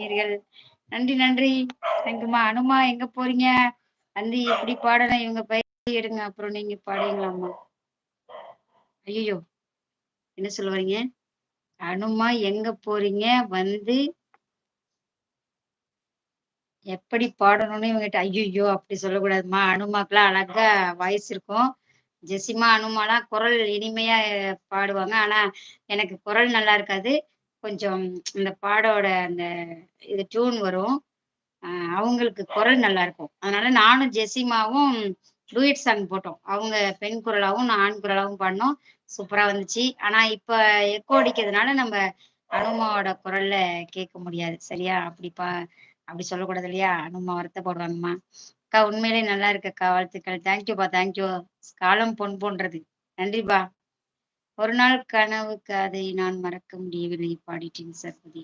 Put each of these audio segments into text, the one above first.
நீர்கள். நன்றி, நன்றி. தேங்க்யூம்மா. அனுமா எங்க போறீங்க? வந்து எப்படி பாடணும் இவங்க பயிற்சி எடுங்க. அப்புறம் நீங்க பாடுவீங்களாம்மா? ஐயய்யோ! என்ன சொல்ல வர்றீங்க? அனுமா எங்க போறீங்க? வந்து எப்படி பாடணும்னு இவங்ககிட்ட ஐயய்யோ! அப்படி சொல்லக்கூடாதும்மா. அனுமாக்குலாம் அழகா வாய்ஸ் இருக்கும். ஜெசிமா, அனுமாலாம் குரல் இனிமையா பாடுவாங்க. ஆனா, எனக்கு குரல் நல்லா இருக்காது. கொஞ்சம் இந்த பாடோட அந்த இது டியூன் வரும். அ அவங்களுக்கு குரல் நல்லாருக்கும். அதனால நானும் ஜெசிமாவும் டூயட் சாங் போட்டோம். அவங்க பெண் குரலாவும், நான் ஆண் குரலாவும் பாடுனோம். சூப்பரா வந்துச்சு. ஆனா இப்ப எக்கோ அடிக்கிறதுனால நம்ம அனுமாவோட குரல்ல கேட்க முடியாது. சரியா? அப்படி சொல்லக்கூடாது இல்லையா? அனுமா வருத்தப்படுவாங்கம்மா. அக்கா உண்மையிலேயே நல்லா இருக்கு அக்கா. வாழ்த்துக்கள். தேங்க்யூப்பா, தேங்க்யூ. காலம் பொன் போன்றது. நன்றிப்பா. ஒரு நாள் கனவு கதை நான் மறக்க முடியவில்லை பாடிட்டேன் சர்வதி.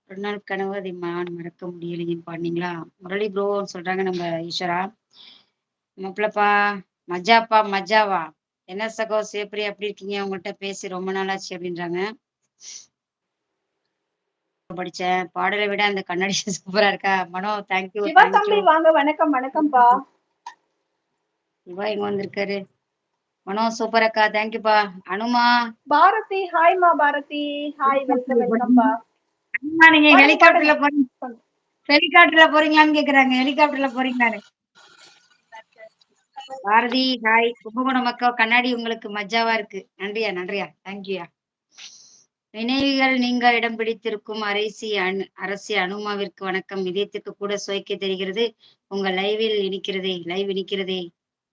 ஒரு நாள் கனவு அதை நான் மறக்க முடியலையேன்னு பாடுனீங்களா? முரளி ப்ரோன்னு சொல்றாங்க நம்ம ஈஸ்வரா. மாப்பிளப்பா, மஜாப்பா, மஜாவா? என்ன சகோ சிவப்பிரியா எப்படி இருக்கீங்க? உங்கள்ட்ட பேசி ரொம்ப நாளாச்சு அப்படின்றாங்க. படிச்சேன். பாடலை விட அந்த கண்ணாடி சூப்பரா இருக்கா? மனோ தேங்க்யூ, சிவா தேங்க்யூ. தம்பி வாங்க. வணக்கம், வணக்கம்ப்பா. சிவா எங்க வந்திருக்காரு? மனோ சூப்பர் அக்கா, தேங்க்யூப்பா. அனுமா பாரதி, ஹாய்மா பாரதி. ஹாய், வெல்கம், வெல்கம்ப்பா. அனுமா நீங்க பாடுங்க, பாடுங்க. ஹெலிகாப்டர்ல போறீங்க ஹெலிகாப்டர்ல போறீங்களான்னு கேக்குறாங்க. ஹெலிகாப்டர்ல போறீங்களான்னு. பாரதி ஹாய். கும்பகோணம் அக்கா கண்ணாடி உங்களுக்கு மஜாவா இருக்கு. நன்றியா, நன்றியா, தேங்க்யூயா. நினைவுகள் நீங்க இடம் பிடித்திருக்கும் அரசி அனுமாவிற்கு வணக்கம். இதயத்துக்கு கூட சுவைக்க தெரிகிறது. உங்க லைவ் இனிக்கிறதே.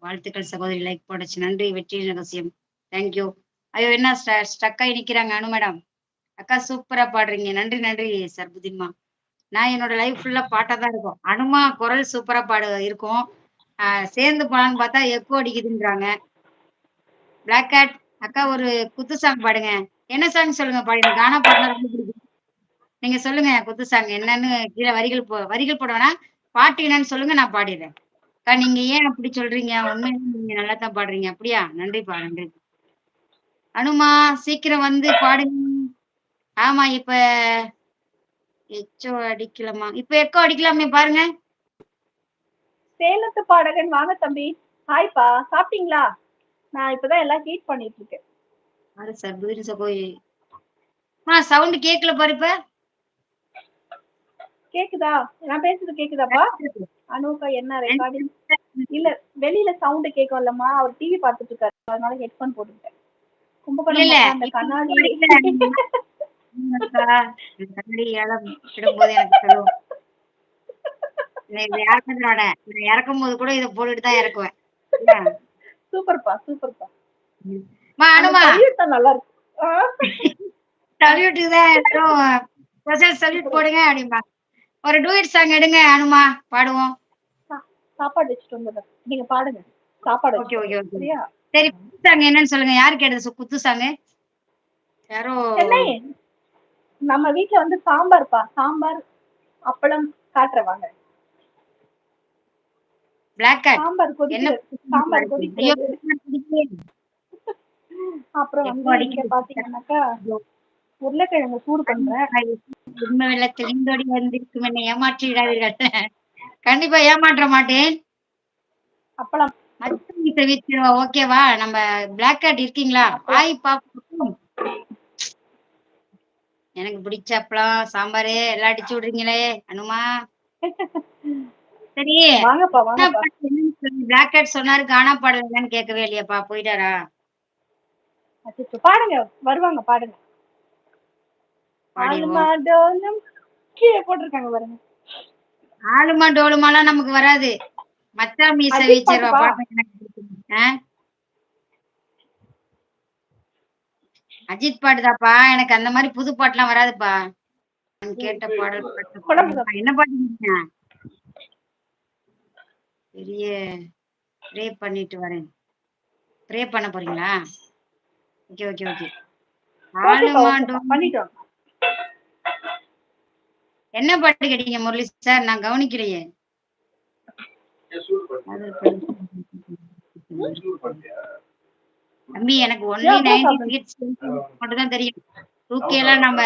வாழ்த்துக்கள் சகோதரி. லைக் போடச்சு. நன்றி. வெற்றி ரகசியம். தேங்க்யூ. ஐயோ என்ன ஸ்டக் ஆகி நிக்கிறாங்க அனு மேடம். அக்கா சூப்பரா பாடுறீங்க. நன்றி, நன்றி சர்புதின்மா. நான் என்னோட லைஃப் ஃபுல்லா பாட்டா தான் இருக்கும். அனுமா குரல் சூப்பரா இருக்கும். சேர்ந்து போலான்னு பார்த்தா எக்கோ அடிக்குதுன்றாங்க. பிளாக் கேட் அக்கா ஒரு குத்து சாங் பாடுங்க. என்ன சாங் சொல்லுங்க பாடு. எனக்கு கானா பாட்டுனா ரொம்ப பிடிக்கும். நீங்க சொல்லுங்க குத்து சாங் என்னன்னு கீழே வரிகள் போட வேணாம். பாட்டு என்னன்னு சொல்லுங்க நான் பாடிடுறேன். அக்கா நீங்க ஏன் அப்படி சொல்றீங்க? உண்மையிலே நீங்க நல்லா தான் பாடுறீங்க. அப்படியா? நன்றிப்பா, நன்றி. அனுமா சீக்கிரம் வந்து பாடுங்க. ஆமா இப்ப எச்சோ அடிக்கலாமா? இப்ப எக்கோ அடிக்கலாமே பாருங்க. சேலத்து பாடகன் வாங்க தம்பி. ஹாய்ப்பா, சாப்பிட்டீங்களா? நான் இப்பதான் எல்லாம் ஹீட் பண்ணிட்டு இருக்கேன். பாரு சார் புதிரிச போய் சவுண்ட் கேட்கல பாரு இப்ப. கேக்குதா? நான் பேசுறது கேக்குதாப்பா? அனுக்கா என்ன ரெக்கார்டிங்? இல்ல, வெளியில சவுண்ட் கேட்கும்லம்மா. அவர் டிவி பார்த்துட்டு இருக்காரு, அதனால ஹெட்போன் போட்டுக்கிட்டேன். கும்பகோணம் இல்ல பக்கம் அந்த கண்ணாடி கண்ணாடி ஏலம் விடும்போது எனக்கு சொல்லுவோம். நான் இறக்கும் போது கூட இதை போட்டுட்டு தான் இறக்குவேன். சூப்பர்ப்பா, சூப்பர்ப்பா. அந்த அனுமா சல்யூட் தான் நல்லா இருக்கு. சல்யூட்டுக்கு தான் எல்லாரும் ஸ்பெஷல் சல்யூட் போடுங்க அப்படிம்பா. ஒரு டூயட் சாங் எடுங்க அனுமா, பாடுவோம். சாப்பாடு வச்சுட்டு வந்துடுறேன், நீங்க பாடுங்க. சாப்பாடு ஓகே ஓகே ஓகே. சரியா? சரி குத்து சாங் என்னன்னு சொல்லுங்க. யாரு கேட்டது குத்து சாங்? யாரோ சென்னை நம்ம வீட்டுல வந்து சாம்பார்ப்பா. சாம்பார் அப்பளம் காட்டுறவாங்க. பிளாக் கேட் சாம்பார் என்ன கொதிக்கிறது. சாம்பார் ஐயோ கொதிக்கிறது. அப்புறம் வந்து இங்க பாத்தீங்கன்னாக்கா உருளைக்கிழங்கு சூடு பண்றேன். உண்மை வெள்ளத்தில் இந்தோடி வந்திருக்கும் என்னை ஏமாற்றி விடாதீர்கள். கண்டிப்பா ஏமாற்ற மாட்டேன். அப்பளம் ஓகேவா? நம்ம பிளாக் கேட் இருக்கீங்களா? ஹாய் பாப்போம். எனக்கு பிடிச்ச அப்பளம் சாம்பாரு எல்லாம் அடிச்சு விடுறீங்களே அனுமா. சரி வாங்கப்பா, வாங்கப்பா. பிளாக் கேட் சொன்னாரு கானா பாடல் என்னன்னு கேட்கவே இல்லையாப்பா, போயிட்டாரா? பாடுங்க, வருவாங்க, பாடுங்க. ஆளுமா டோலும் கீழே போட்டிருக்காங்க பாருங்க. ஆளுமா டோலுமாலாம் நமக்கு வராது. மச்சா மீச அஜித் வீச்சர்வா பாட்டுப்பா. பாட்டு எனக்கு பிடிக்கும். அஜித் பாட்டுதாப்பா. எனக்கு அந்த மாதிரி புது பாட்டுலாம் வராதுப்பா. கேட்ட பாடல் பாட்டு என்ன பாட்டு? பெரிய ப்ரே பண்ணிட்டு வரேன். ப்ரே பண்ண போறீங்களா? Okay okay okay. பண்ணிட்டோம். என்ன பாட்டு கேட்டீங்க முரளி சார்? நான் கவனிக்கலையே. தம்பி எனக்கு ஒன்லி 90 மட்டும் தான் தெரியும். ரூக்கியெல்லாம் நம்ம